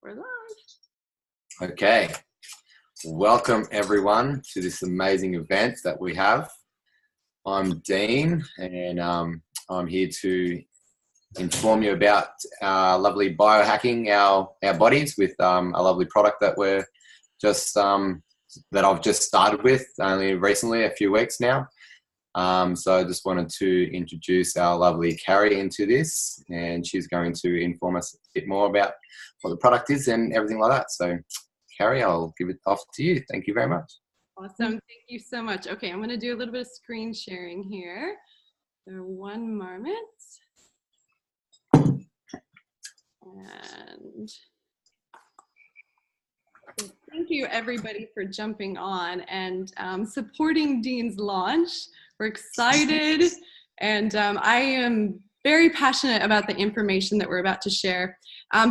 We're live. Okay, welcome everyone to this amazing event that we have. I'm Dean, and I'm here to inform you about lovely biohacking our bodies with a lovely product that we're just that I've just started with only recently, a few weeks now. So I just wanted to introduce our lovely Carrie into this, and she's going to inform us a bit more about what the product is and everything like that. So Carrie, I'll give it off to you. Thank you very much. Awesome. Thank you so much. Okay, I'm going to do a little bit of screen sharing here. So one moment. And thank you everybody for jumping on and supporting Dean's launch. We're excited, and I am very passionate about the information that we're about to share.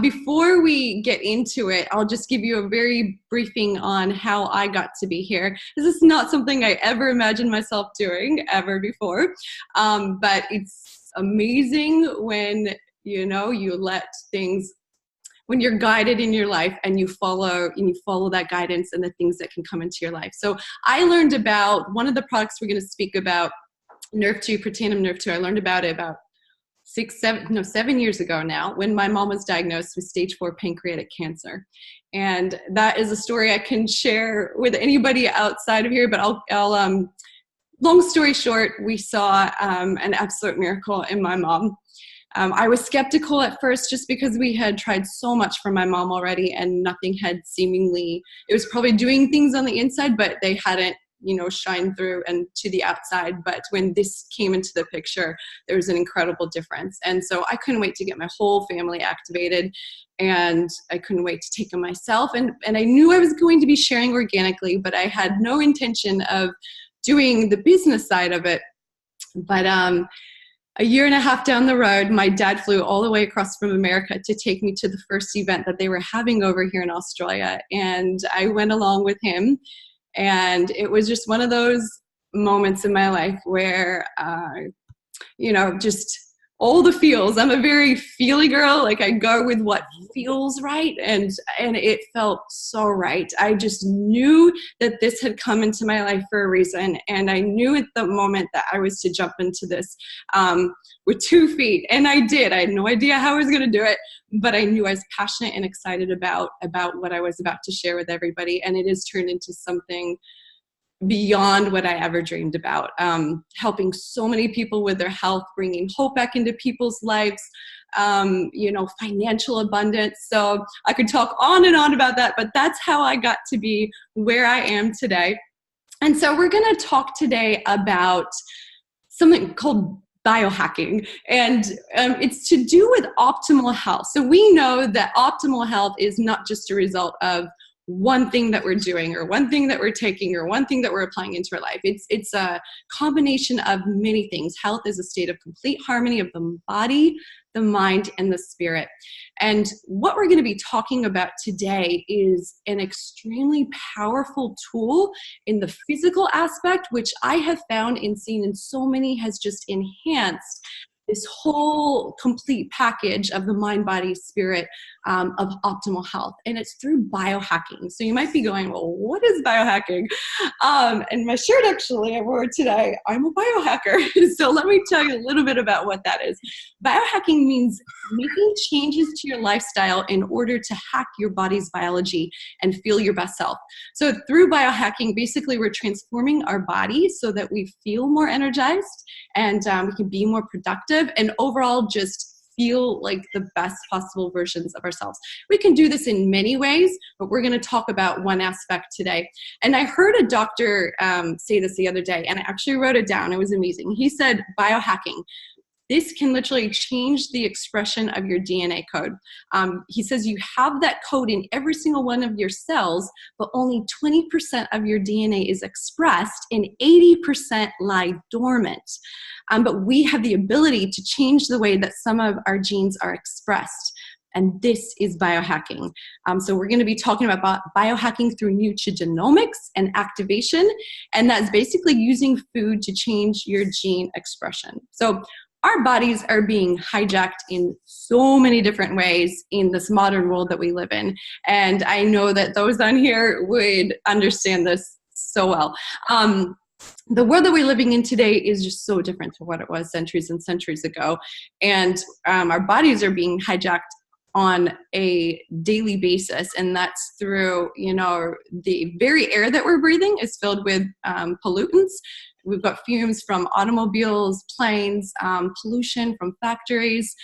Before we get into it, I'll just give you a very briefing on how I got to be here. This is not something I ever imagined myself doing ever before, but it's amazing when you let things, when you're guided in your life and you follow that guidance and the things that can come into your life. So I learned about one of the products we're going to speak about, Nerve2, Protandim Nerve2. I learned about it about 7 years ago now, when my mom was diagnosed with stage 4 pancreatic cancer. And that is a story I can share with anybody outside of here, but I'll long story short, we saw an absolute miracle in my mom. I was skeptical at first just because we had tried so much for my mom already and nothing had seemingly, it was probably doing things on the inside, but they hadn't, shined through and to the outside. But when this came into the picture, there was an incredible difference. And so I couldn't wait to get my whole family activated, and I couldn't wait to take them myself. And I knew I was going to be sharing organically, but I had no intention of doing the business side of it. But a year and a half down the road, my dad flew all the way across from America to take me to the first event that they were having over here in Australia. And I went along with him. And it was just one of those moments in my life where, just all the feels. I'm a very feely girl. Like, I go with what feels right. And it felt so right. I just knew that this had come into my life for a reason. And I knew at the moment that I was to jump into this with 2 feet. And I did. I had no idea how I was going to do it, but I knew I was passionate and excited about what I was about to share with everybody. And it has turned into something beyond what I ever dreamed about, helping so many people with their health, bringing hope back into people's lives, financial abundance. So I could talk on and on about that, but that's how I got to be where I am today. And so we're going to talk today about something called biohacking, and it's to do with optimal health. So we know that optimal health is not just a result of one thing that we're doing or one thing that we're taking or one thing that we're applying into our life. It's a combination of many things. Health is a state of complete harmony of the body, the mind, and the spirit. And what we're going to be talking about today is an extremely powerful tool in the physical aspect, which I have found and seen in so many has just enhanced this whole complete package of the mind, body, spirit of optimal health. And it's through biohacking. So you might be going, well, what is biohacking? And my shirt actually I wore today, I'm a biohacker. So let me tell you a little bit about what that is. Biohacking means making changes to your lifestyle in order to hack your body's biology and feel your best self. So through biohacking, basically we're transforming our body so that we feel more energized and we can be more productive and overall just feel like the best possible versions of ourselves. We can do this in many ways, but we're going to talk about one aspect today. And I heard a doctor say this the other day, and I actually wrote it down. It was amazing. He said, biohacking, this can literally change the expression of your DNA code. He says you have that code in every single one of your cells, but only 20% of your DNA is expressed and 80% lie dormant. But we have the ability to change the way that some of our genes are expressed. And this is biohacking. So we're going to be talking about biohacking through nutrigenomics and activation. And that's basically using food to change your gene expression. So our bodies are being hijacked in so many different ways in this modern world that we live in. And I know that those on here would understand this so well. The world that we're living in today is just so different to what it was centuries and centuries ago. And our bodies are being hijacked on a daily basis. And that's through, the very air that we're breathing is filled with pollutants. We've got fumes from automobiles, planes, pollution from factories,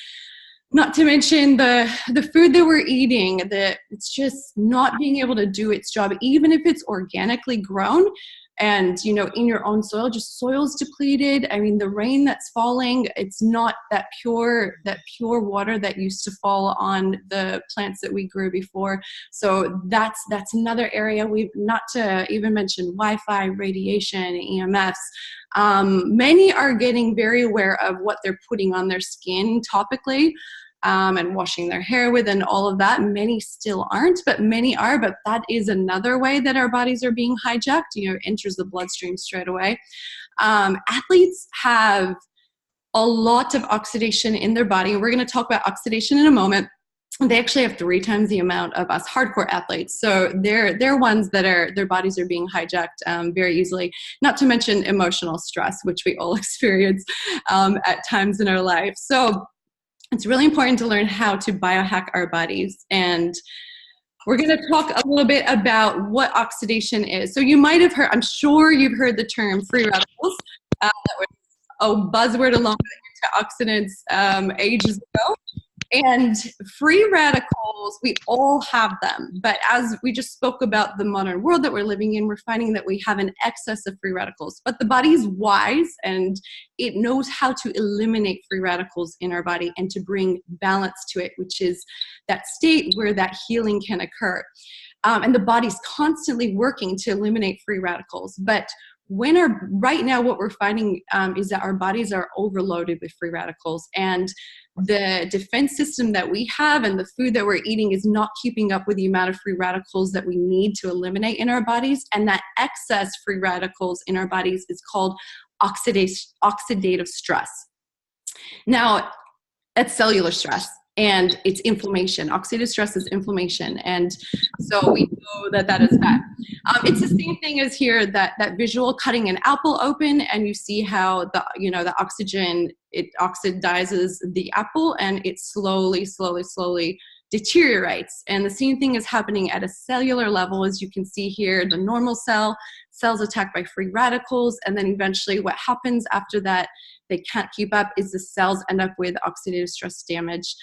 not to mention the food that we're eating, it's just not being able to do its job, even if it's organically grown and, in your own soil, just soil's depleted. I mean, the rain that's falling, it's not that pure water that used to fall on the plants that we grew before. So that's another area. We've not to even mention Wi-Fi, radiation, EMFs. Many are getting very aware of what they're putting on their skin topically, and washing their hair with and all of that. Many still aren't, but many are. But that is another way that our bodies are being hijacked. It enters the bloodstream straight away. Athletes have a lot of oxidation in their body, and we're going to talk about oxidation in a moment. They actually have 3 times the amount of us hardcore athletes. So they're ones that their bodies are being hijacked very easily, not to mention emotional stress, which we all experience at times in our life. So it's really important to learn how to biohack our bodies. And we're going to talk a little bit about what oxidation is. So you might have heard, I'm sure you've heard the term free radicals. That was a buzzword along with antioxidants ages ago. And free radicals, we all have them. But as we just spoke about the modern world that we're living in, we're finding that we have an excess of free radicals. But the body is wise, and it knows how to eliminate free radicals in our body and to bring balance to it, which is that state where that healing can occur. And the body's constantly working to eliminate free radicals. But right now what we're finding is that our bodies are overloaded with free radicals, and the defense system that we have and the food that we're eating is not keeping up with the amount of free radicals that we need to eliminate in our bodies. And that excess free radicals in our bodies is called oxidative stress. Now, that's cellular stress. And it's inflammation. Oxidative stress is inflammation. And so we know that is bad. It's the same thing as here, that visual cutting an apple open, and you see how the oxygen, it oxidizes the apple, and it slowly deteriorates. And the same thing is happening at a cellular level. As you can see here, the normal cells attacked by free radicals, and then eventually what happens after that, they can't keep up, is the cells end up with oxidative stress damage,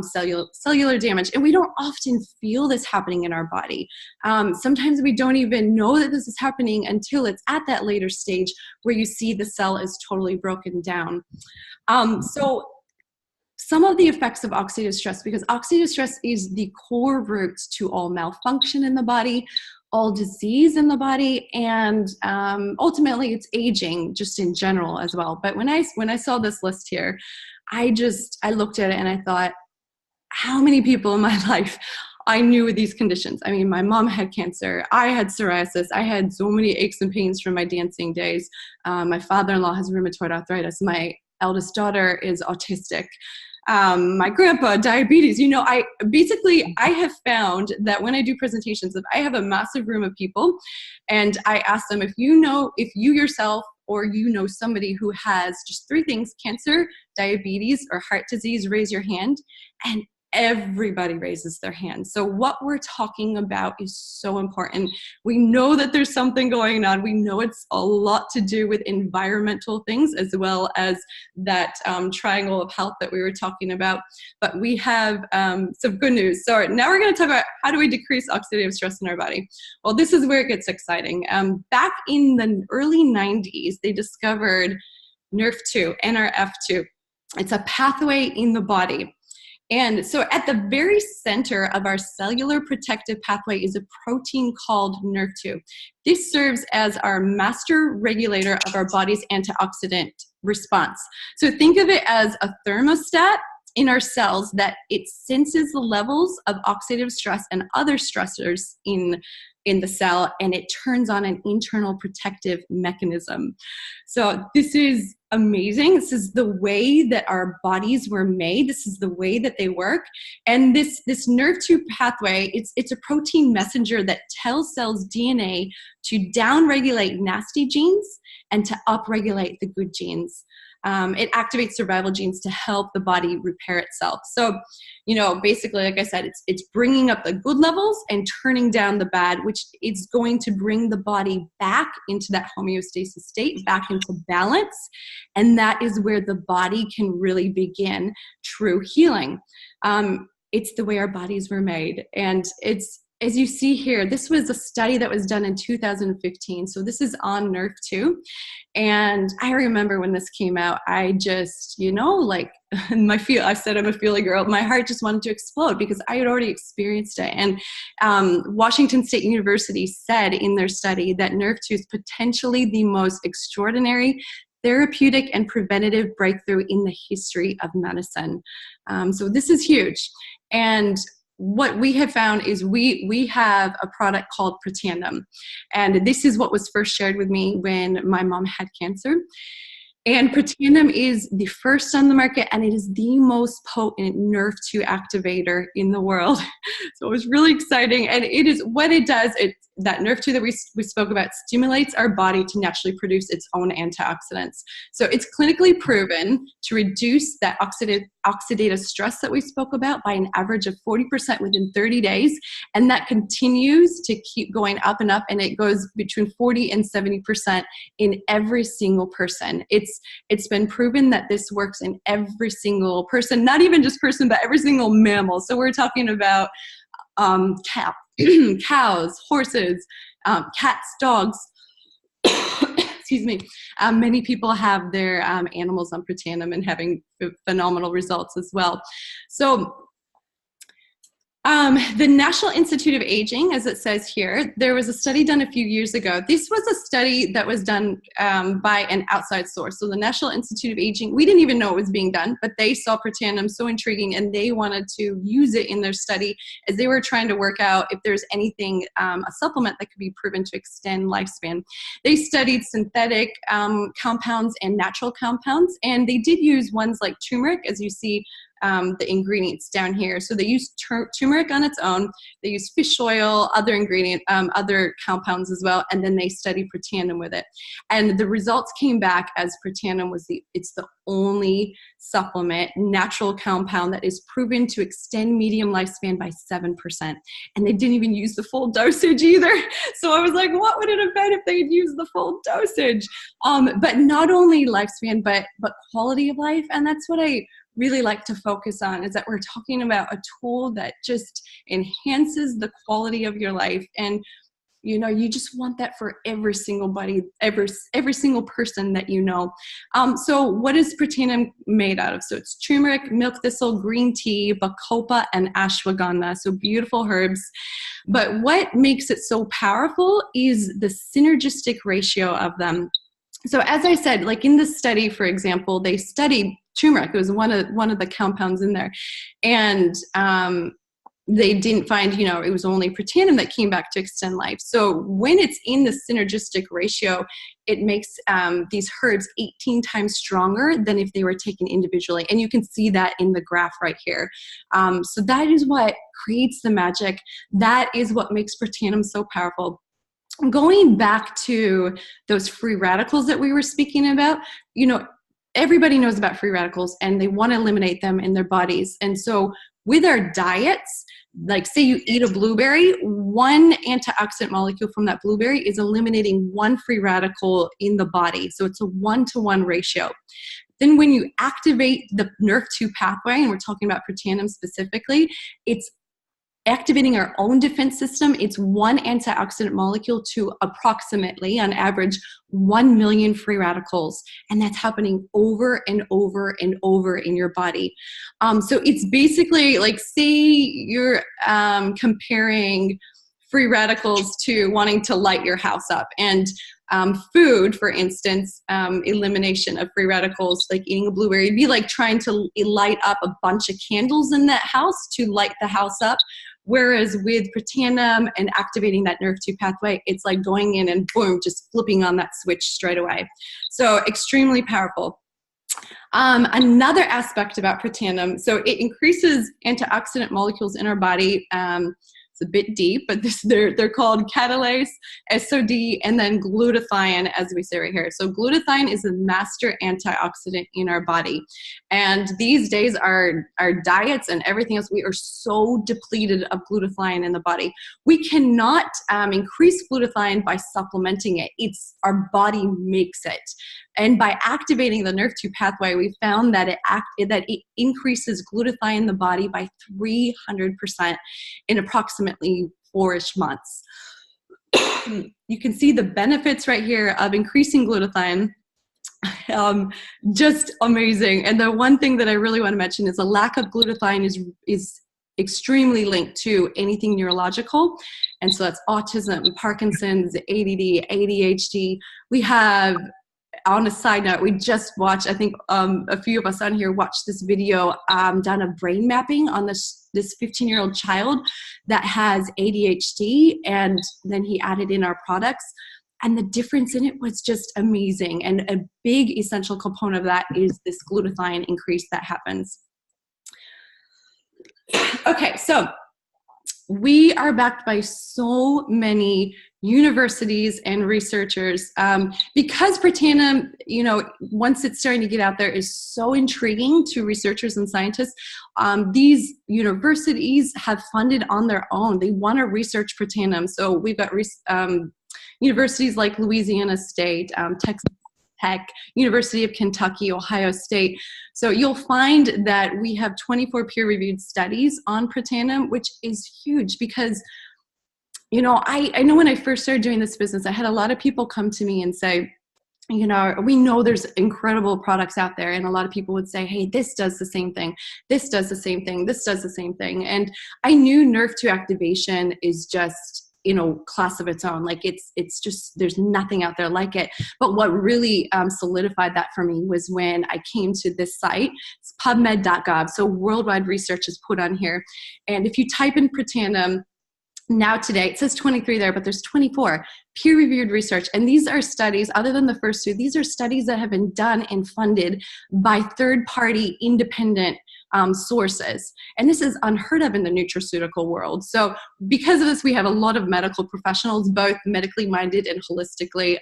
cellular damage. And we don't often feel this happening in our body. Sometimes we don't even know that this is happening until it's at that later stage where you see the cell is totally broken down. So some of the effects of oxidative stress, because oxidative stress is the core root to all malfunction in the body, all disease in the body, and ultimately it's aging just in general as well. But when I saw this list here, I looked at it and I thought, how many people in my life I knew with these conditions? I mean, my mom had cancer. I had psoriasis. I had so many aches and pains from my dancing days. My father-in-law has rheumatoid arthritis. My eldest daughter is autistic. My grandpa, diabetes. I have found that when I do presentations, if I have a massive room of people and I ask them, if you yourself or somebody who has just 3 things, cancer, diabetes, or heart disease, raise your hand. And everybody raises their hand. So what we're talking about is so important. We know that there's something going on. We know it's a lot to do with environmental things as well as that triangle of health that we were talking about. But we have some good news. So now we're going to talk about how do we decrease oxidative stress in our body. Well, this is where it gets exciting. Back in the early 90s, they discovered NRF2. It's a pathway in the body. And so at the very center of our cellular protective pathway is a protein called NRF2. This serves as our master regulator of our body's antioxidant response. So think of it as a thermostat in our cells that it senses the levels of oxidative stress and other stressors in the cell, and it turns on an internal protective mechanism. So this is amazing. This is the way that our bodies were made. This is the way that they work. And this NRF2 pathway, it's a protein messenger that tells cells' DNA to downregulate nasty genes and to upregulate the good genes. It activates survival genes to help the body repair itself. So, basically, like I said, it's bringing up the good levels and turning down the bad, which is going to bring the body back into that homeostasis state, back into balance. And that is where the body can really begin true healing. It's the way our bodies were made. And it's, as you see here, this was a study that was done in 2015. So this is on NRF2. And I remember when this came out, I just, I said I'm a feely girl. My heart just wanted to explode because I had already experienced it. And Washington State University said in their study that NRF2 is potentially the most extraordinary therapeutic and preventative breakthrough in the history of medicine. So this is huge. And what we have found is we have a product called Protandim. And this is what was first shared with me when my mom had cancer. And Protandim is the first on the market, and it is the most potent NRF2 activator in the world. So it was really exciting. And it is what it does. That NRF2 that we spoke about stimulates our body to naturally produce its own antioxidants. So it's clinically proven to reduce that oxidative stress that we spoke about by an average of 40% within 30 days. And that continues to keep going up and up. And it goes between 40 and 70% in every single person. It's been proven that this works in every single person, not even just person, but every single mammal. So we're talking about cows, horses, cats, dogs. Excuse me. Many people have their animals on Protandim and having phenomenal results as well. So the National Institute of Aging, as it says here, there was a study done a few years ago. This was a study that was done by an outside source. So the National Institute of Aging, we didn't even know it was being done, but they saw Protandim so intriguing and they wanted to use it in their study as they were trying to work out if there's anything, a supplement that could be proven to extend lifespan. They studied synthetic compounds and natural compounds, and they did use ones like turmeric, as you see the ingredients down here. So they use turmeric on its own. They use fish oil, other other compounds as well, and then they studied Protandim with it. And the results came back as Protandim it's the only supplement, natural compound that is proven to extend median lifespan by 7%. And they didn't even use the full dosage either. So I was like, what would it have been if they had used the full dosage? But not only lifespan, but quality of life. And that's what I really like to focus on, is that we're talking about a tool that just enhances the quality of your life. And you just want that for every single every single person that you know. So what is Protandim made out of? So it's turmeric, milk thistle, green tea, bacopa, and ashwagandha. So beautiful herbs. But what makes it so powerful is the synergistic ratio of them. So as I said, like in this study, for example, they studied turmeric. It was one of the compounds in there. And they didn't find, it was only Protandim that came back to extend life. So when it's in the synergistic ratio, it makes these herbs 18 times stronger than if they were taken individually. And you can see that in the graph right here. So that is what creates the magic. That is what makes Protandim so powerful. Going back to those free radicals that we were speaking about, everybody knows about free radicals and they want to eliminate them in their bodies. And so with our diets, like say you eat a blueberry, one antioxidant molecule from that blueberry is eliminating one free radical in the body. So it's a 1-to-1 ratio. Then when you activate the NRF2 pathway, and we're talking about Protandim specifically, it's activating our own defense system. It's one antioxidant molecule to approximately, on average, 1 million free radicals. And that's happening over and over and over in your body. So it's basically like, say you're comparing free radicals to wanting to light your house up. And food, for instance, elimination of free radicals, like eating a blueberry, it'd be like trying to light up a bunch of candles in that house to light the house up. Whereas with Protandim and activating that NRF2 pathway, it's like going in and boom, just flipping on that switch straight away. So extremely powerful. Another aspect about Protandim, so it increases antioxidant molecules in our body. It's a bit deep, but they're called catalase, SOD, and then glutathione, as we say right here. So glutathione is a master antioxidant in our body. And these days, our diets and everything else, we are so depleted of glutathione in the body. We cannot increase glutathione by supplementing it. It's our body makes it. And by activating the NRF2 pathway, we found that it increases glutathione in the body by 300% in approximately 4-ish months. You can see the benefits right here of increasing glutathione. Just amazing. And the one thing that I really want to mention is a lack of glutathione is extremely linked to anything neurological. And so that's autism, Parkinson's, ADD, ADHD. We have, on a side note, we just watched, I think a few of us on here watched this video done a brain mapping on this 15-year-old child that has ADHD, and then he added in our products. And the difference in it was just amazing. And a big essential component of that is this glutathione increase that happens. Okay, so we are backed by so many universities and researchers because Protandim, once it's starting to get out there, is so intriguing to researchers and scientists. These universities have funded on their own. They want to research Protandim. So we've got universities like Louisiana State, Texas Tech, University of Kentucky, Ohio State. So you'll find that we have 24 peer-reviewed studies on Protandim, which is huge because, I know when I first started doing this business, I had a lot of people come to me and say, we know there's incredible products out there. And a lot of people would say, hey, this does the same thing. This does the same thing. This does the same thing. And I knew NRF2 activation is just, class of its own. Like it's just, there's nothing out there like it. But what really solidified that for me was when I came to this site. It's pubmed.gov. So worldwide research is put on here. And if you type in Protandim, now today, it says 23 there, but there's 24 peer-reviewed research. And these are studies, other than the first two, these are studies that have been done and funded by third-party independent sources. And this is unheard of in the nutraceutical world. So because of this, we have a lot of medical professionals, both medically minded and holistically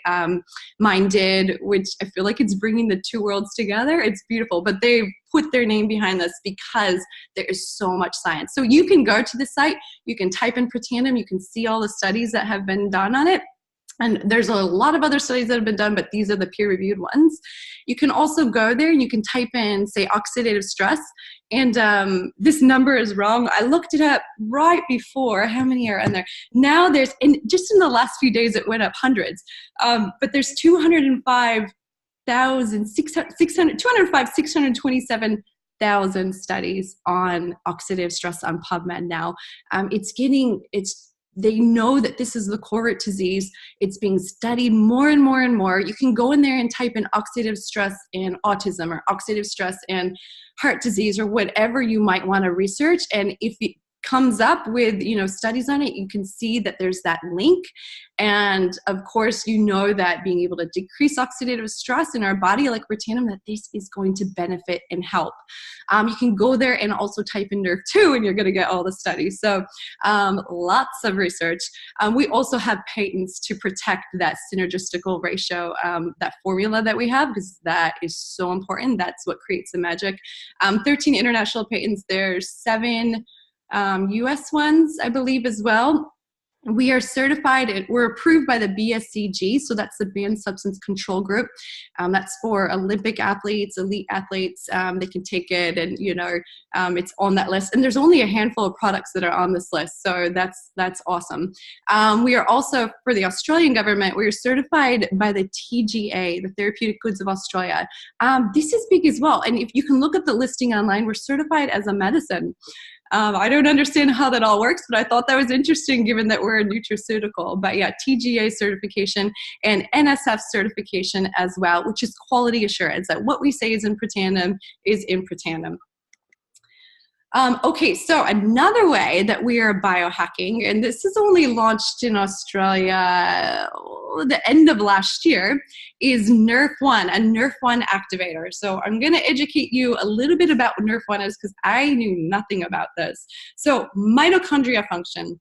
minded, which I feel like it's bringing the two worlds together. It's beautiful, but they've put their name behind this because there is so much science. So you can go to the site, you can type in Protandim, you can see all the studies that have been done on it. And there's a lot of other studies that have been done, but these are the peer-reviewed ones. You can also go there and you can type in, say, oxidative stress. And this number is wrong. I looked it up right before. How many are in there? Now just in the last few days, it went up hundreds. But there's 627,000 studies on oxidative stress on PubMed now. They know that this is the core root disease. It's being studied more and more and more. You can go in there and type in oxidative stress and autism or oxidative stress and heart disease or whatever you might want to research. And if it comes up with, studies on it, you can see that there's that link. And of course, that being able to decrease oxidative stress in our body, like Protandim, that this is going to benefit and help. You can go there and also type in NRF2 and you're going to get all the studies. So lots of research. We also have patents to protect that synergistical ratio, that formula that we have, because that is so important. That's what creates the magic. 13 international patents. There's 7 US ones, I believe, as well. We are certified, we're approved by the BSCG, so that's the Banned Substance Control Group. That's for Olympic athletes, elite athletes. They can take it and, it's on that list. And there's only a handful of products that are on this list, so that's awesome. We are also, for the Australian government, we are certified by the TGA, the Therapeutic Goods of Australia. This is big as well. And if you can look at the listing online, we're certified as a medicine. I don't understand how that all works, but I thought that was interesting given that we're a nutraceutical. But yeah, TGA certification and NSF certification as well, which is quality assurance that what we say is in Protandim is in Protandim. Okay, so another way that we are biohacking, and this is only launched in Australia the end of last year, is NRF1, a NRF1 activator. So I'm going to educate you a little bit about what NRF1 is because I knew nothing about this. So mitochondria function.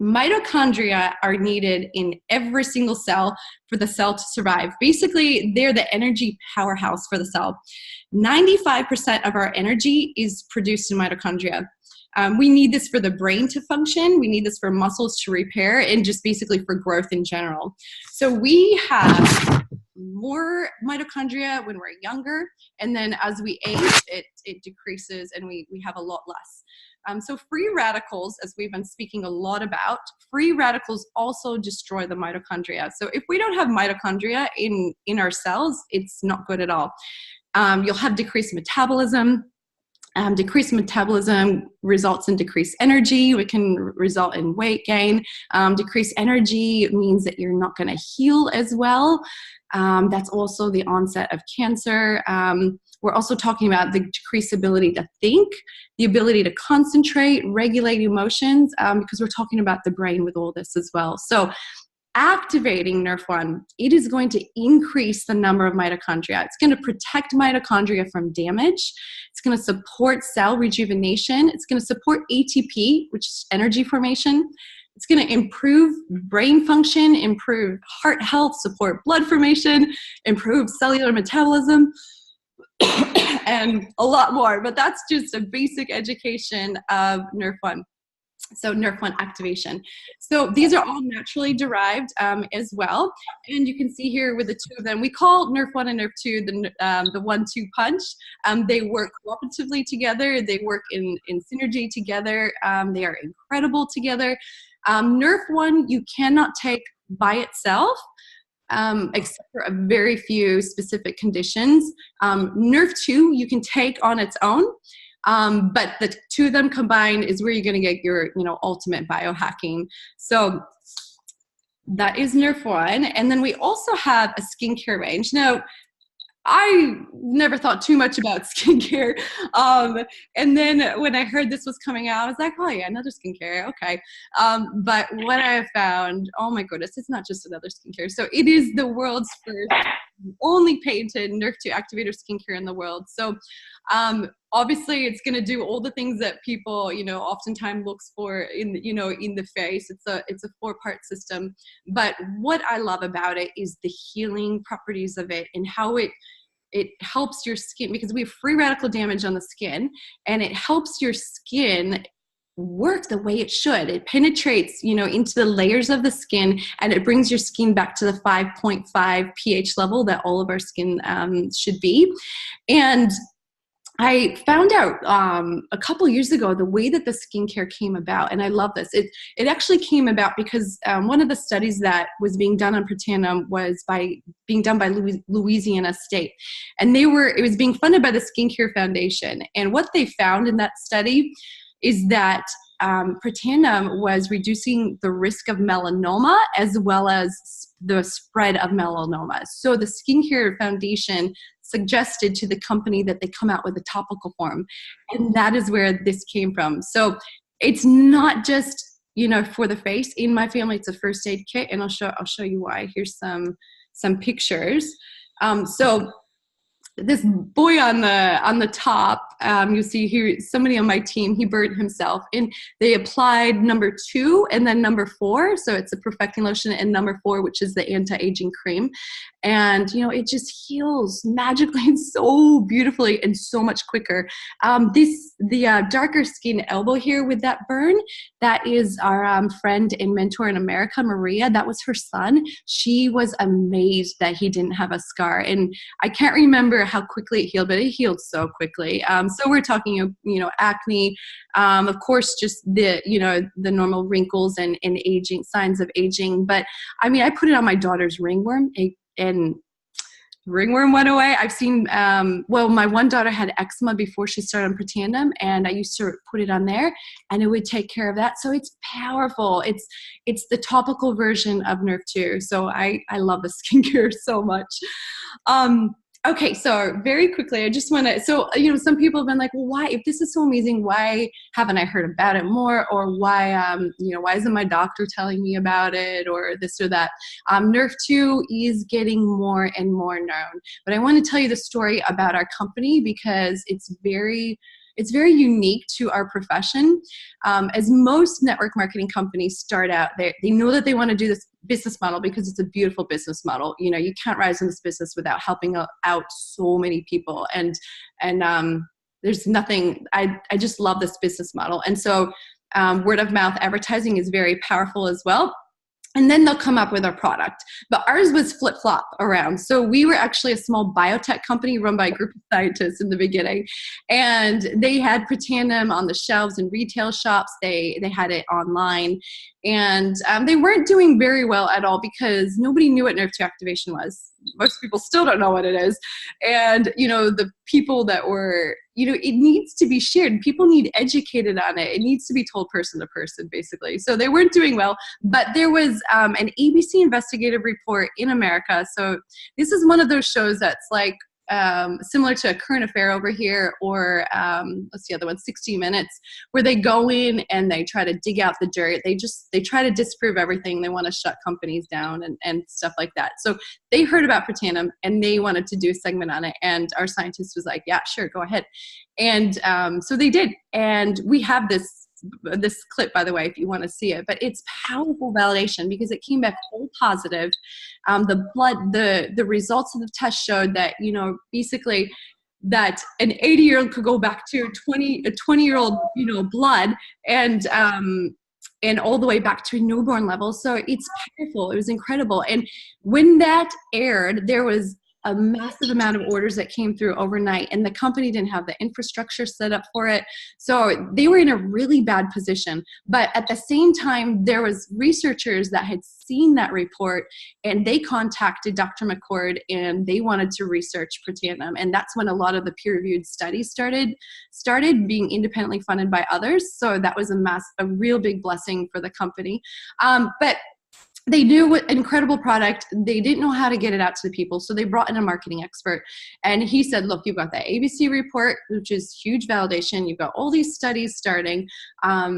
Mitochondria are needed in every single cell for the cell to survive. Basically, they're the energy powerhouse for the cell. 95% of our energy is produced in mitochondria. We need this for the brain to function. We need this for muscles to repair and just basically for growth in general. So we have more mitochondria when we're younger, and then as we age, it decreases and we have a lot less. So free radicals, as we've been speaking a lot about, free radicals also destroy the mitochondria. So if we don't have mitochondria in our cells, it's not good at all. You'll have decreased metabolism. Decreased metabolism results in decreased energy. It can result in weight gain. Decreased energy means that you're not going to heal as well. That's also the onset of cancer. We're also talking about the decreased ability to think, the ability to concentrate, regulate emotions, because we're talking about the brain with all this as well. So activating NRF1, it is going to increase the number of mitochondria. It's going to protect mitochondria from damage. It's going to support cell rejuvenation. It's going to support ATP, which is energy formation. It's going to improve brain function, improve heart health, support blood formation, improve cellular metabolism, and a lot more. But that's just a basic education of NRF1. So NRF1 activation. So these are all naturally derived as well. And you can see here with the two of them, we call NRF1 and NRF2 the 1-2 punch. They work cooperatively together. They work in synergy together. They are incredible together. NRF1 you cannot take by itself, except for a very few specific conditions. NRF2 you can take on its own. But the two of them combined is where you're going to get your, ultimate biohacking. So that is NRF1. And then we also have a skincare range. Now, I never thought too much about skincare. And then when I heard this was coming out, I was like, oh yeah, another skincare. Okay. But what I have found, oh my goodness, it's not just another skincare. So it is the world's first only patented NRF2 activator skincare in the world. So obviously it's going to do all the things that people, oftentimes looks for in the face. It's a 4-part system. But what I love about it is the healing properties of it and how it helps your skin, because we have free radical damage on the skin, and it helps your skin work the way it should. It penetrates, into the layers of the skin, and it brings your skin back to the 5.5 pH level that all of our skin should be. And I found out a couple years ago the way that the skincare came about, and I love this. It actually came about because one of the studies that was being done on Protandim was being done by Louisiana State, and it was being funded by the Skincare Foundation. And what they found in that study is that Protandim was reducing the risk of melanoma as well as the spread of melanoma. So the Skincare Foundation suggested to the company that they come out with a topical form, and that is where this came from. So it's not just for the face. In my family, it's a first aid kit, and I'll show you why. Here's some pictures. So this boy on the top, you see here, somebody on my team, he burned himself, and they applied number 2 and then number 4. So it's a perfecting lotion, and number 4, which is the anti-aging cream. And, it just heals magically and so beautifully and so much quicker. The darker skin elbow here with that burn, that is our friend and mentor in America, Maria. That was her son. She was amazed that he didn't have a scar. And I can't remember how quickly it healed, but it healed so quickly. So we're talking, acne, of course, just the normal wrinkles and aging, signs of aging. But I mean, I put it on my daughter's ringworm, and ringworm went away. I've seen, my one daughter had eczema before she started on Protandim, and I used to put it on there, and it would take care of that. So it's powerful. It's the topical version of Nerve 2. So I love the skincare so much. Okay, so very quickly, I just want to, some people have been like, well, why, if this is so amazing, why haven't I heard about it more? Or why, why isn't my doctor telling me about it, or this or that? Nerve 2 is getting more and more known. But I want to tell you the story about our company because it's very unique to our profession. As most network marketing companies start out, they know that they want to do this business model because it's a beautiful business model. You can't rise in this business without helping out so many people. And there's nothing, I just love this business model. And so word of mouth advertising is very powerful as well. And then they'll come up with our product. But ours was flip-flop around. So we were actually a small biotech company run by a group of scientists in the beginning. And they had Protandim on the shelves in retail shops. They had it online. And they weren't doing very well at all because nobody knew what Nerve 2 activation was. Most people still don't know what it is. And, the people that were, it needs to be shared. People need educated on it. It needs to be told person to person, basically. So they weren't doing well. But there was an ABC investigative report in America. So this is one of those shows that's like, similar to a Current Affair over here, or what's the other one, 60 Minutes, where they go in and they try to dig out the dirt. They try to disprove everything. They want to shut companies down and stuff like that. So they heard about Protandim and they wanted to do a segment on it. And our scientist was like, yeah, sure, go ahead. And so they did. And we have this clip, by the way, if you want to see it, but it's powerful validation because it came back all positive. The results of the test showed that, basically that an 80-year-old could go back to a 20-year-old, blood and all the way back to a newborn level. So it's powerful. It was incredible. And when that aired, there was a massive amount of orders that came through overnight, and the company didn't have the infrastructure set up for it. So they were in a really bad position. But at the same time, there was researchers that had seen that report, and they contacted Dr. McCord, and they wanted to research Protandim. And that's when a lot of the peer-reviewed studies started being independently funded by others. So that was a real big blessing for the company. But they knew what an incredible product. They didn't know how to get it out to the people. So they brought in a marketing expert. And he said, look, you've got the ABC report, which is huge validation. You've got all these studies starting.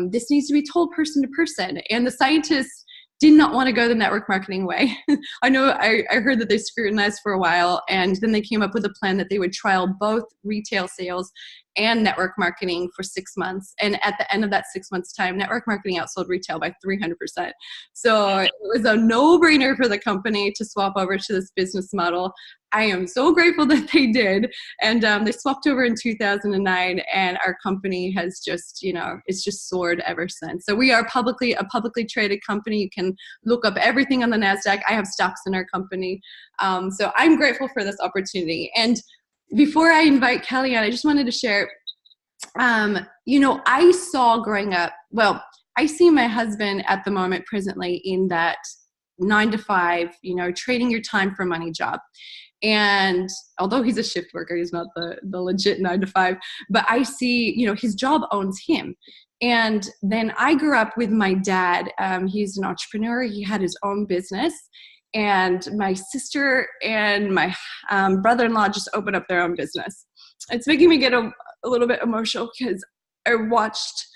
This needs to be told person to person. And the scientists did not want to go the network marketing way. I know I heard that they scrutinized for a while, and then they came up with a plan that they would trial both retail sales and network marketing for 6 months. And at the end of that 6 months time, network marketing outsold retail by 300%. So it was a no-brainer for the company to swap over to this business model. I am so grateful that they did. And they swapped over in 2009, and our company has just, it's just soared ever since. So we are a publicly traded company. You can look up everything on the NASDAQ. I have stocks in our company. So I'm grateful for this opportunity. And before I invite Kelly on, I just wanted to share, I saw growing up, I see my husband at the moment presently in that 9 to 5, trading your time for money job. And although he's a shift worker, he's not the legit 9 to 5, but I see, his job owns him. And then I grew up with my dad. He's an entrepreneur. He had his own business. And my sister and my brother-in-law just opened up their own business. It's making me get a little bit emotional because I watched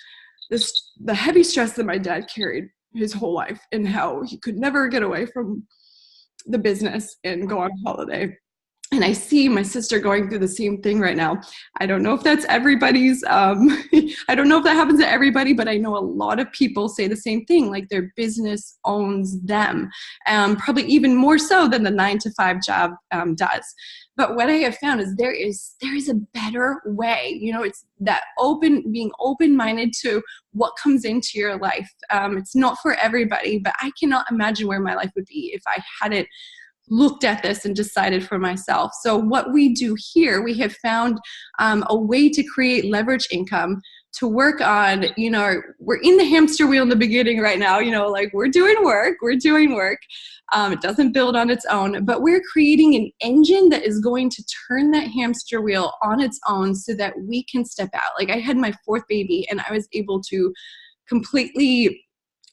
the heavy stress that my dad carried his whole life and how he could never get away from the business and go on holiday. And I see my sister going through the same thing right now. I don't know if that's everybody's, I don't know if that happens to everybody, but I know a lot of people say the same thing, like their business owns them, probably even more so than the 9 to 5 job does. But what I have found is there is a better way. It's that being open-minded to what comes into your life. It's not for everybody, but I cannot imagine where my life would be if I hadn't looked at this and decided for myself. So what we do here, we have found a way to create leverage income to work on, we're in the hamster wheel in the beginning right now, like we're doing work. It doesn't build on its own, but we're creating an engine that is going to turn that hamster wheel on its own so that we can step out. Like, I had my fourth baby and I was able to completely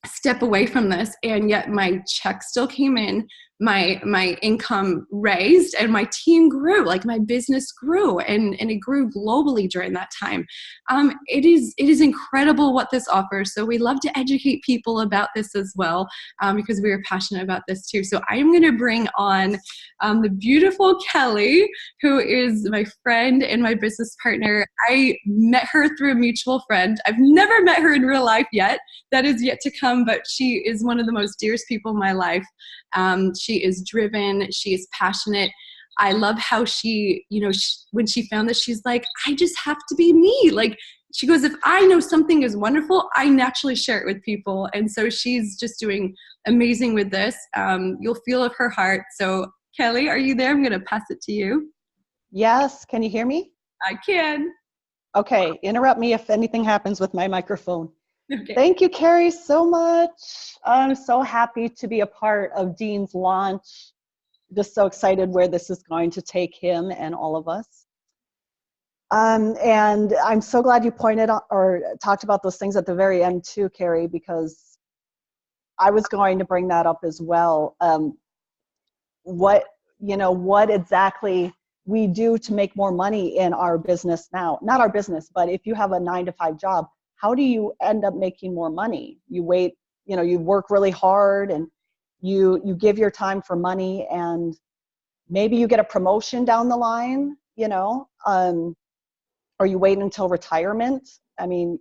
step away from this, and yet my check still came in, my income raised, and my team grew. Like, my business grew, and it grew globally during that time. It is incredible what this offers. So we love to educate people about this as well, because we are passionate about this too. So I'm going to bring on the beautiful Kelly, who is my friend and my business partner. I met her through a mutual friend. I've never met her in real life yet. That is yet to come, but she is one of the most dearest people in my life. She is driven. She is passionate. I love how she, when she found this, she's like, I just have to be me. Like, she goes, if I know something is wonderful, I naturally share it with people. And so she's just doing amazing with this. You'll feel of her heart. So Kelly, are you there? I'm going to pass it to you. Yes. Can you hear me? I can. Okay. Interrupt me if anything happens with my microphone. Okay. Thank you, Carrie, so much. I'm so happy to be a part of Dean's launch. Just so excited where this is going to take him and all of us. And I'm so glad you pointed out or talked about those things at the very end too, Carrie, because I was going to bring that up as well. What exactly we do to make more money in our business now. Not our business, but if you have a 9-to-5 job, how do you end up making more money? You wait, you work really hard and you give your time for money, and maybe you get a promotion down the line, or you wait until retirement. I mean,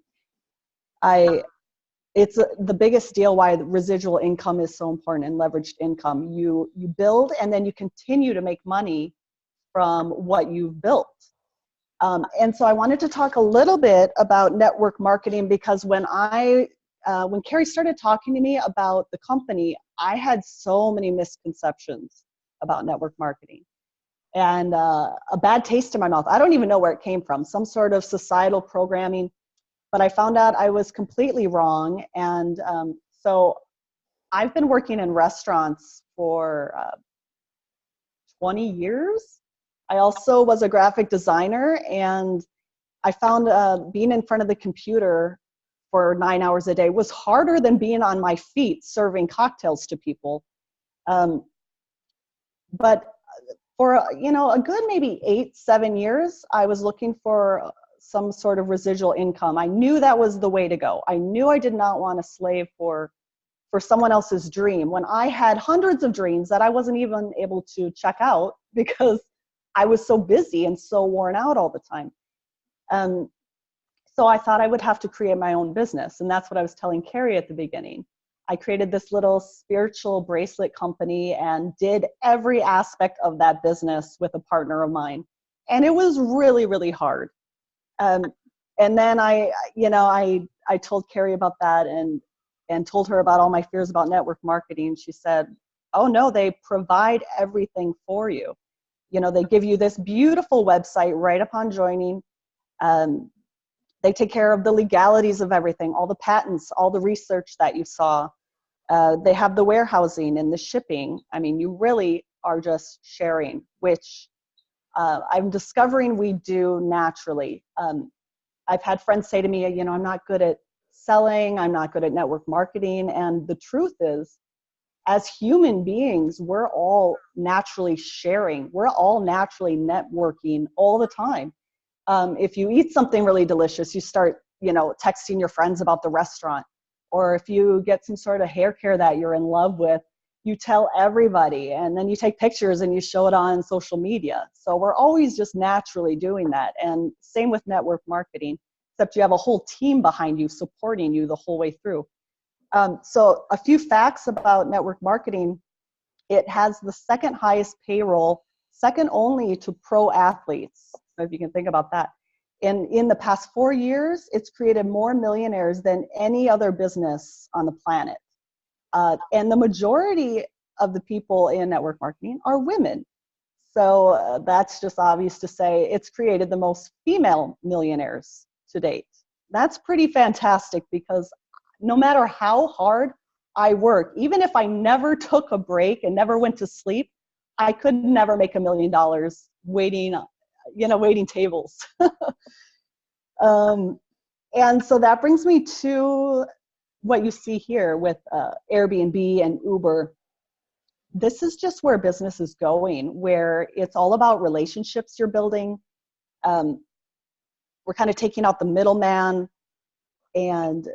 it's the biggest deal why the residual income is so important and leveraged income. You build and then you continue to make money from what you've built. And so I wanted to talk a little bit about network marketing, because when Carrie started talking to me about the company, I had so many misconceptions about network marketing and a bad taste in my mouth. I don't even know where it came from, some sort of societal programming, but I found out I was completely wrong. And so I've been working in restaurants for 20 years. I also was a graphic designer, and I found being in front of the computer for 9 hours a day was harder than being on my feet serving cocktails to people. But for a good maybe 8-7 years, I was looking for some sort of residual income. I knew that was the way to go. I knew I did not want to slave for someone else's dream when I had hundreds of dreams that I wasn't even able to check out because I was so busy and so worn out all the time. So I thought I would have to create my own business. And that's what I was telling Carrie at the beginning. I created this little spiritual bracelet company and did every aspect of that business with a partner of mine. And it was really, really hard. And then I told Carrie about that and told her about all my fears about network marketing. She said, oh no, they provide everything for you. They give you this beautiful website right upon joining. They take care of the legalities of everything, all the patents, all the research that you saw. They have the warehousing and the shipping. I mean, you really are just sharing, which I'm discovering we do naturally. I've had friends say to me, I'm not good at selling, I'm not good at network marketing. And the truth is, as human beings, we're all naturally sharing. We're all naturally networking all the time. If you eat something really delicious, you start, texting your friends about the restaurant. Or if you get some sort of hair care that you're in love with, you tell everybody, and then you take pictures and you show it on social media. So we're always just naturally doing that. And same with network marketing, except you have a whole team behind you supporting you the whole way through. So a few facts about network marketing. It has the second highest payroll, second only to pro athletes. So if you can think about that. In the past 4 years, it's created more millionaires than any other business on the planet. And the majority of the people in network marketing are women. So that's just obvious to say it's created the most female millionaires to date. That's pretty fantastic, because no matter how hard I work. Even if I never took a break and never went to sleep, I could never make $1 million waiting, waiting tables. And so that brings me to what you see here with Airbnb and Uber. This is just where business is going, where it's all about relationships you're building. We're kind of taking out the middleman, and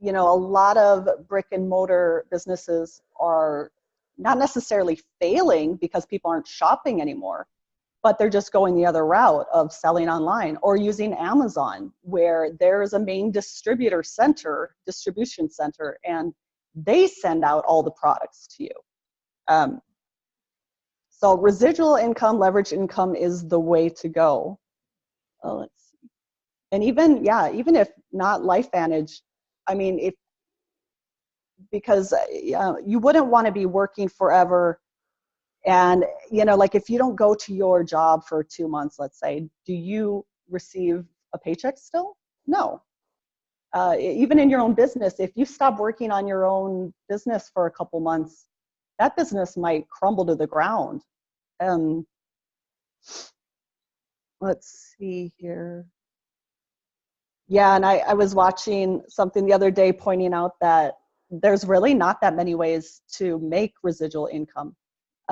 a lot of brick and mortar businesses are not necessarily failing because people aren't shopping anymore, but they're just going the other route of selling online or using Amazon, where there's a main distribution center, and they send out all the products to you. So residual income, leverage income is the way to go. Let's see. And even if not LifeVantage, I mean, because you wouldn't want to be working forever. And, like if you don't go to your job for 2 months, let's say, do you receive a paycheck still? No. Even in your own business, if you stop working on your own business for a couple months, that business might crumble to the ground. Let's see here. Yeah, and I was watching something the other day pointing out that there's really not that many ways to make residual income.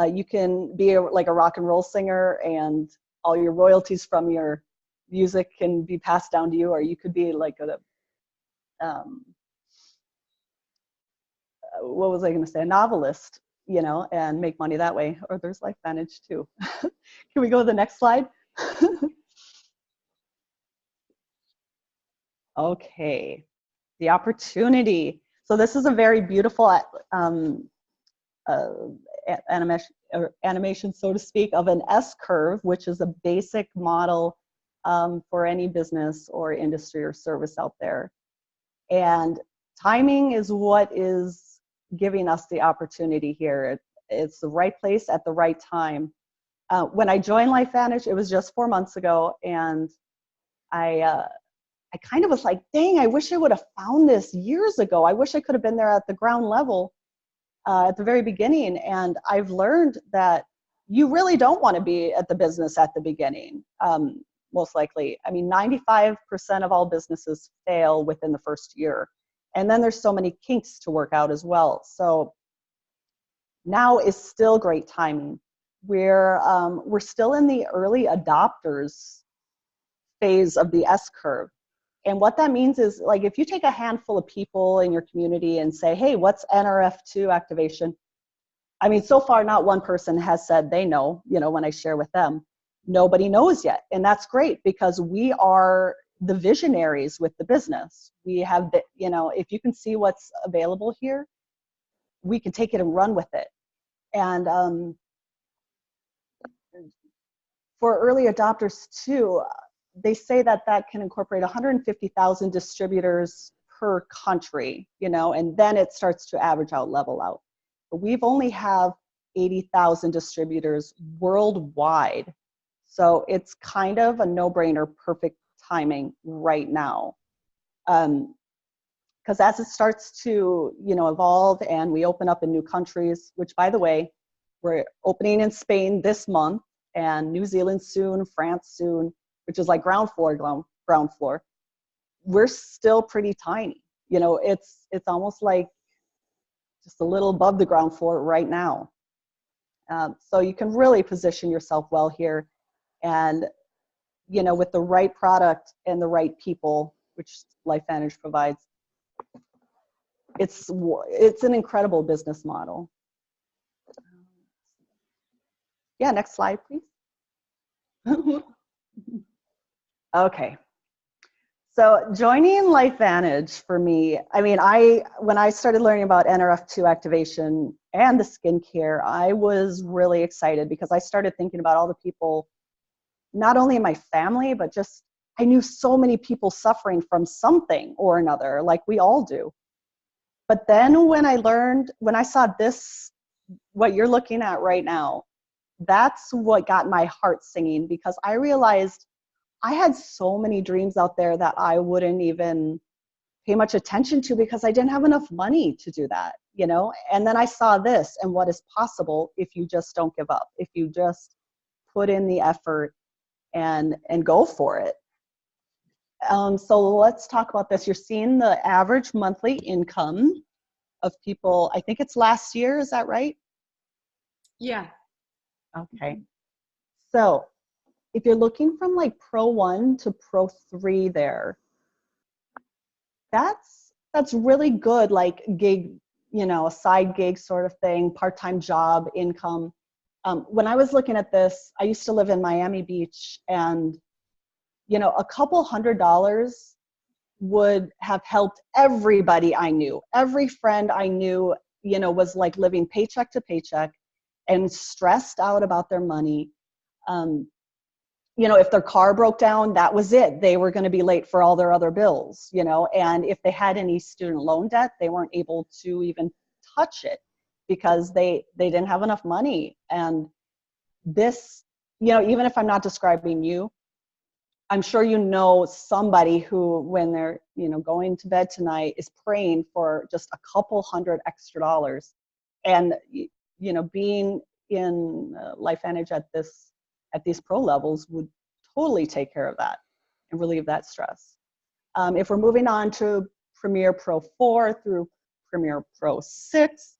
You can be like a rock and roll singer, and all your royalties from your music can be passed down to you, or you could be like what was I going to say? A novelist, and make money that way. Or there's LifeVantage too. Can we go to the next slide? Okay, the opportunity. So this is a very beautiful animation, so to speak, of an S-curve, which is a basic model for any business or industry or service out there. And timing is what is giving us the opportunity here. It's the right place at the right time. When I joined LifeVantage, it was just 4 months ago, and I kind of was like, dang, I wish I would have found this years ago. I wish I could have been there at the ground level at the very beginning. And I've learned that you really don't want to be at the business at the beginning, most likely. I mean, 95% of all businesses fail within the first year. And then there's so many kinks to work out as well. So now is still great timing. We're still in the early adopters phase of the S-curve. And what that means is, like, if you take a handful of people in your community and say, hey, what's NRF2 activation? I mean, so far, not one person has said they know, when I share with them. Nobody knows yet. And that's great, because we are the visionaries with the business. We have the, if you can see what's available here, we can take it and run with it. And for early adopters too, they say that can incorporate 150,000 distributors per country, and then it starts to average out, level out. But we've only have 80,000 distributors worldwide. So it's kind of a no-brainer, perfect timing right now. Because as it starts to, evolve and we open up in new countries, which, by the way, we're opening in Spain this month, and New Zealand soon, France soon, which is like ground floor. We're still pretty tiny. It's almost like just a little above the ground floor right now. So you can really position yourself well here. And, with the right product and the right people, which LifeVantage provides, it's an incredible business model. Yeah, next slide, please. Okay. So joining LifeVantage for me, I mean, when I started learning about NRF2 activation and the skincare, I was really excited, because I started thinking about all the people, not only in my family, but just, I knew so many people suffering from something or another, like we all do. But then when I saw this, what you're looking at right now, that's what got my heart singing, because I realized I had so many dreams out there that I wouldn't even pay much attention to because I didn't have enough money to do that, you know? And then I saw this and what is possible if you just don't give up, if you just put in the effort and go for it. So let's talk about this. You're seeing the average monthly income of people. I think it's last year. Is that right? Yeah. Okay. So if you're looking from like Pro 1 to Pro 3 there, that's really good, like gig, you know, a side gig sort of thing, part-time job income. When I was looking at this, I used to live in Miami Beach, and, you know, a couple $100 would have helped everybody I knew. Every friend I knew, you know, was like living paycheck to paycheck and stressed out about their money. You know, if their car broke down, that was it. They were going to be late for all their other bills, you know, and if they had any student loan debt, they weren't able to even touch it because they didn't have enough money. And this, you know, even if I'm not describing you, I'm sure you know somebody who, when they're, you know, going to bed tonight, is praying for just a couple $100 extra. And, you know, being in LifeVantage at these pro levels would totally take care of that and relieve that stress. If we're moving on to Premier Pro 4 through Premier Pro 6,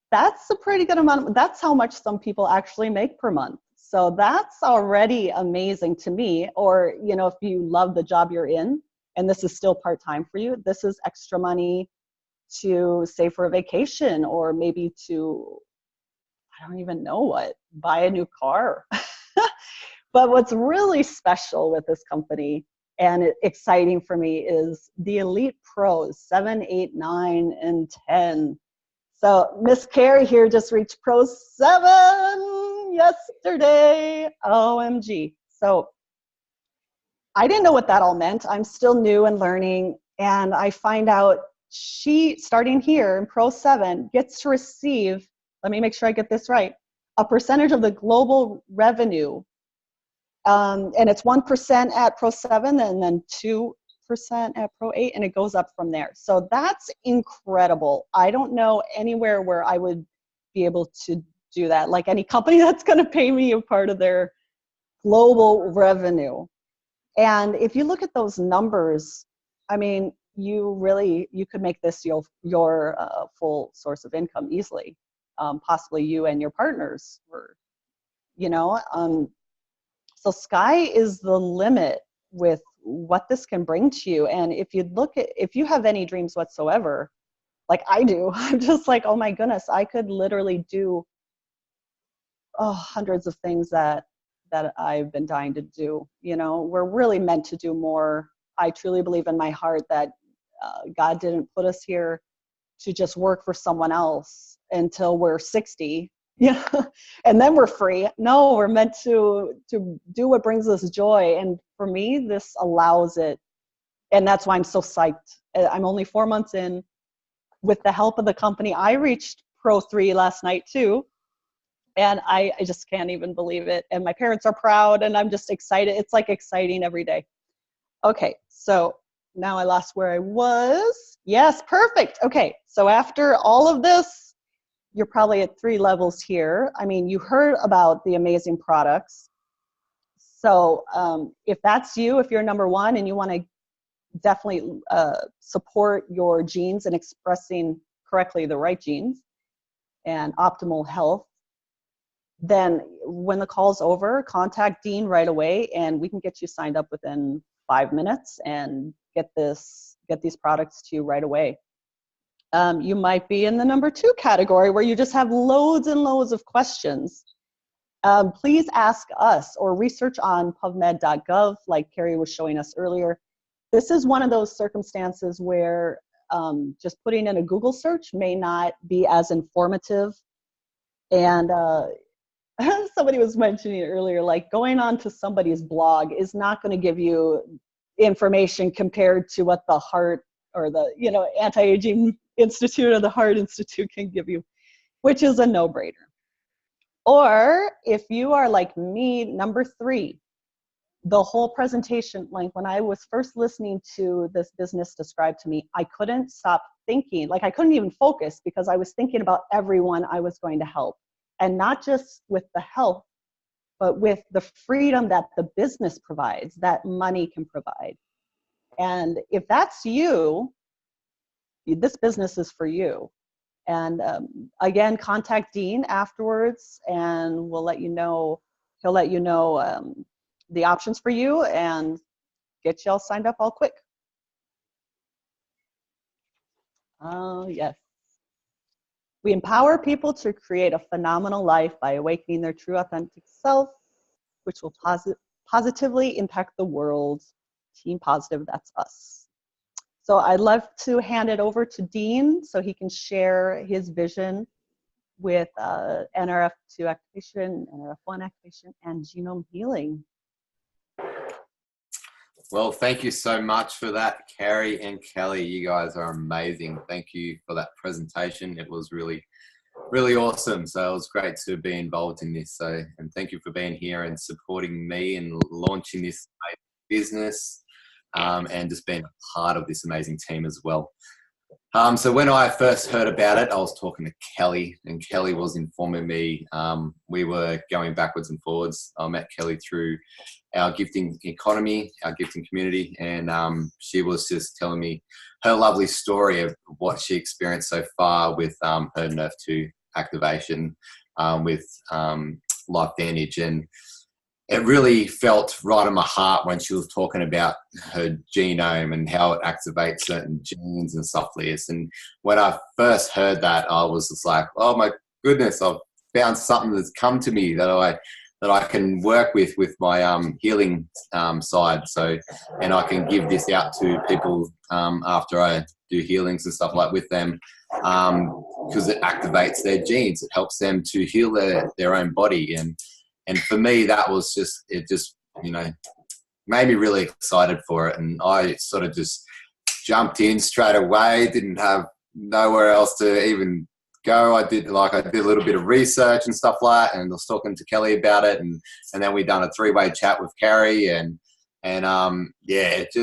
that's a pretty good amount. That's how much some people actually make per month. So that's already amazing to me. Or, you know, if you love the job you're in and this is still part-time for you, this is extra money to save for a vacation, or maybe to, I don't even know what, buy a new car. But what's really special with this company and exciting for me is the elite pros, 7, 8, 9, and 10. So Miss Carrie here just reached Pro 7 yesterday. OMG. So I didn't know what that all meant. I'm still new and learning. And I find out she, starting here in Pro 7, gets to receive, let me make sure I get this right, a percentage of the global revenue. And it's 1% at Pro 7 and then 2% at Pro 8, and it goes up from there. So that's incredible. I don't know anywhere where I would be able to do that, like any company that's going to pay me a part of their global revenue. And if you look at those numbers, I mean, you could make this your full source of income easily, possibly you and your partners, or, you know, so sky is the limit with what this can bring to you. And if you have any dreams whatsoever, like I do, I'm just like, oh my goodness, I could literally do hundreds of things that I've been dying to do. You know, we're really meant to do more. I truly believe in my heart that God didn't put us here to just work for someone else until we're 60. Yeah, and then we're free. No, we're meant to do what brings us joy. And for me, this allows it. And that's why I'm so psyched. I'm only 4 months in. With the help of the company, I reached Pro 3 last night too. And I just can't even believe it. And my parents are proud, and I'm just excited. It's like exciting every day. Okay, so now I lost where I was. Yes, perfect. Okay, so after all of this, you're probably at 3 levels here. I mean, you heard about the amazing products. So if that's you, if you're number 1 and you want to definitely support your genes and expressing correctly the right genes and optimal health, then when the call's over, contact Dean right away and we can get you signed up within 5 minutes and get these products to you right away. You might be in the number 2 category where you just have loads and loads of questions. Please ask us or research on pubmed.gov like Carrie was showing us earlier. This is one of those circumstances where just putting in a Google search may not be as informative. And somebody was mentioning earlier, like going on to somebody's blog is not going to give you information compared to what the heart or the, you know, Anti-Aging Institute or the Heart Institute can give you, which is a no-brainer. Or if you are like me, number 3, the whole presentation, like when I was first listening to this business described to me, I couldn't stop thinking, like I couldn't even focus because I was thinking about everyone I was going to help. And not just with the help, but with the freedom that the business provides, that money can provide. And if that's you, this business is for you. And again, contact Dean afterwards and we'll let you know, he'll let you know the options for you and get you all signed up all quick. Oh, yes. We empower people to create a phenomenal life by awakening their true authentic self, which will positively impact the world. Team Positive, that's us. So I'd love to hand it over to Dean so he can share his vision with NRF2 activation, NRF1 activation, and genome healing. Well, thank you so much for that, Carrie and Kelly. You guys are amazing. Thank you for that presentation. It was really, really awesome. So it was great to be involved in this. So, and thank you for being here and supporting me and launching this business and just being a part of this amazing team as well. So when I first heard about it, I was talking to Kelly, and Kelly was informing me. We were going backwards and forwards. I met Kelly through our gifting economy, our gifting community, and she was just telling me her lovely story of what she experienced so far with her NRF2 activation with LifeVantage. And it really felt right in my heart when she was talking about her genome and how it activates certain genes and stuff like this. And when I first heard that, I was just like, oh my goodness, I've found something that's come to me that I can work with my healing side. So, and I can give this out to people after I do healings and stuff like with them, because it activates their genes. It helps them to heal their own body. And for me, that was just, it just, you know, made me really excited for it. And I sort of just jumped in straight away, didn't have nowhere else to even go. I did a little bit of research and stuff like that, and I was talking to Kelly about it. And then we done a 3-way chat with Carrie and yeah, it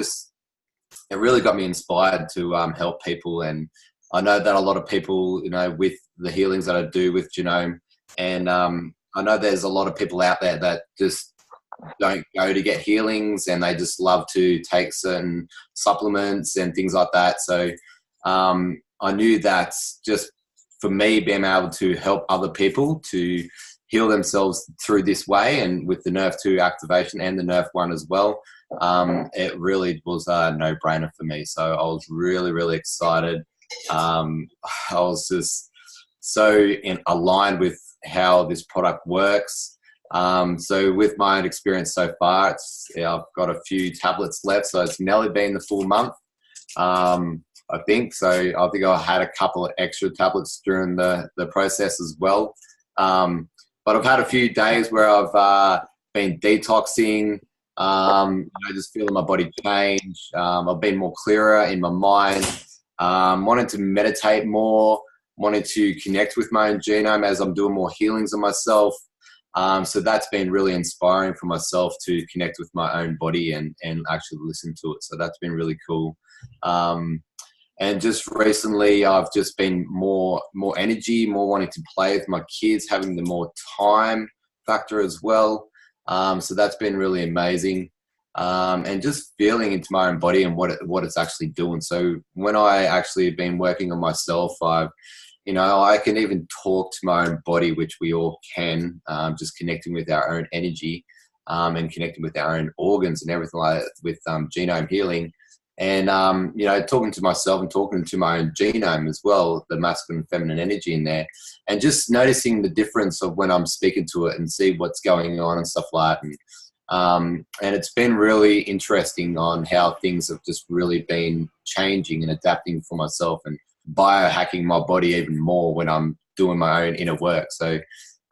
really got me inspired to help people. And I know that a lot of people, you know, with the healings that I do with Genome, and I know there's a lot of people out there that just don't go to get healings and they just love to take certain supplements and things like that. So I knew that just for me being able to help other people to heal themselves through this way, and with the NRF2 activation and the NRF1 as well, it really was a no-brainer for me. So I was really, really excited. I was just so aligned with how this product works. So with my own experience so far, I've got a few tablets left, so it's nearly been the full month, I think. So I think I had a couple of extra tablets during the process as well. But I've had a few days where I've been detoxing, just feeling my body change. I've been more clearer in my mind, wanting to meditate more, wanted to connect with my own genome as I'm doing more healings on myself. So that's been really inspiring for myself to connect with my own body and actually listen to it. So that's been really cool. And just recently I've just been more energy, more wanting to play with my kids, having the more time factor as well. So that's been really amazing. And just feeling into my own body and what it's actually doing. So when I actually have been working on myself, I can even talk to my own body, which we all can, just connecting with our own energy and connecting with our own organs and everything like that with genome healing. And, talking to myself and talking to my own genome as well, the masculine and feminine energy in there, and just noticing the difference of when I'm speaking to it and see what's going on and stuff like that. And it's been really interesting on how things have just really been changing and adapting for myself and biohacking my body even more when I'm doing my own inner work. So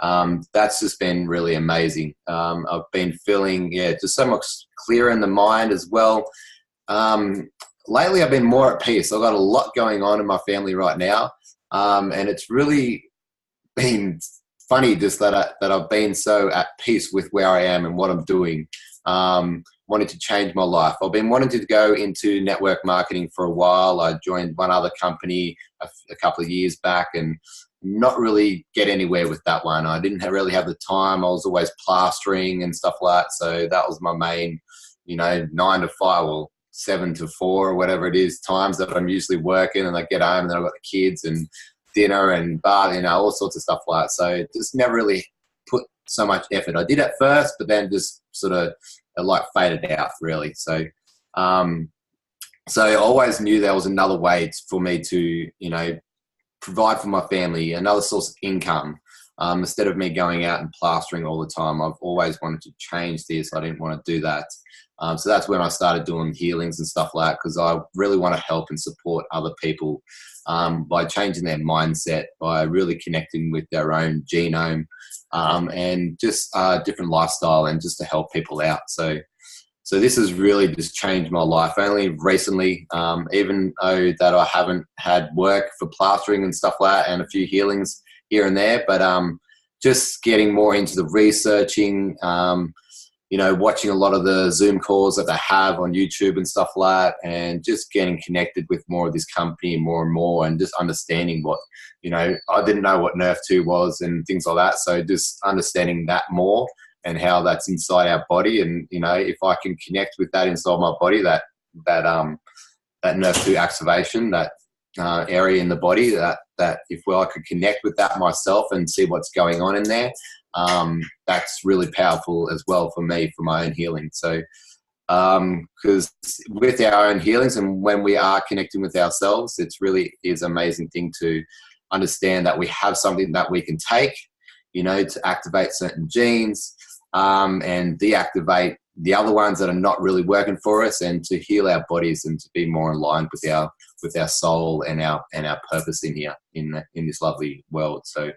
that's just been really amazing. I've been feeling, just so much clearer in the mind as well. Lately I've been more at peace. I've got a lot going on in my family right now. And it's really been funny just that I've been so at peace with where I am and what I'm doing. wanted to change my life. I've been wanting to go into network marketing for a while. I joined one other company a couple of years back and not really get anywhere with that one. I didn't really have the time. I was always plastering and stuff like that. So that was my main, 9 to 5 or 7 to 4 or whatever it is, times that I'm usually working, and I get home and then I've got the kids and dinner and bar, all sorts of stuff like that. So just never really put so much effort. I did at first, but then just sort of faded out really. So, so I always knew there was another way for me to, provide for my family, another source of income. Instead of me going out and plastering all the time, I've always wanted to change this. I didn't want to do that. So that's when I started doing healings and stuff like that, because I really want to help and support other people by changing their mindset, by really connecting with their own genome, and just different lifestyle, and just to help people out. So this has really just changed my life. Only recently, even though that I haven't had work for plastering and stuff like that, and a few healings here and there, but just getting more into the researching, watching a lot of the Zoom calls that they have on YouTube and stuff like that, and just getting connected with more of this company more and more, and just understanding what, I didn't know what Nerf2 was and things like that. So just understanding that more and how that's inside our body. And, if I can connect with that inside my body, that Nerf2 activation, that area in the body, that if I could connect with that myself and see what's going on in there, that's really powerful as well for me, for my own healing. So because with our own healings, and when we are connecting with ourselves, it's really is an amazing thing to understand that we have something that we can take, to activate certain genes, and deactivate the other ones that are not really working for us, and to heal our bodies and to be more aligned with our soul and our purpose in here, in this lovely world. So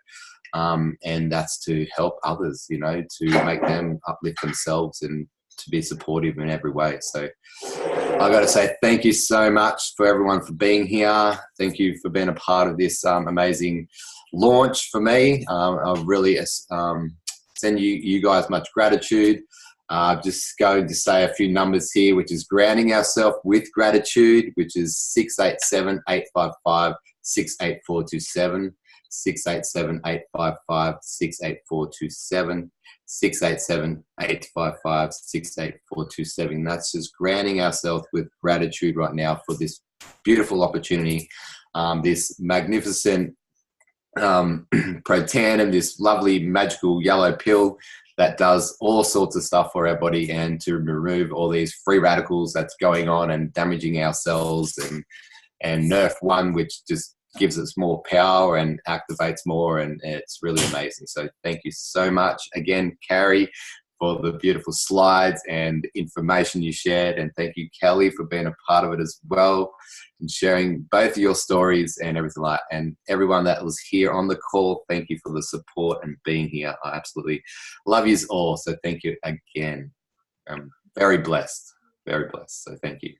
and that's to help others, to make them uplift themselves and to be supportive in every way. So I got to say thank you so much for everyone for being here. Thank you for being a part of this amazing launch for me. I really send you guys much gratitude. Just going to say a few numbers here, which is grounding ourselves with gratitude, which is 687-855-68427, 687-855-68427, 687-855-68427. That's just grounding ourselves with gratitude right now for this beautiful opportunity, this magnificent Protandim, this lovely magical yellow pill that does all sorts of stuff for our body, and to remove all these free radicals that's going on and damaging our cells, and Nerf1, which just gives us more power and activates more, and it's really amazing. So thank you so much again, Carrie, for the beautiful slides and information you shared, and thank you, Kelly, for being a part of it as well and sharing both of your stories and everything like that. And everyone that was here on the call, thank you for the support and being here. I absolutely love you all, so thank you again. I'm very blessed, so thank you.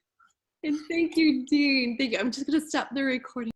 And thank you, Dean. Thank you. I'm just going to stop the recording.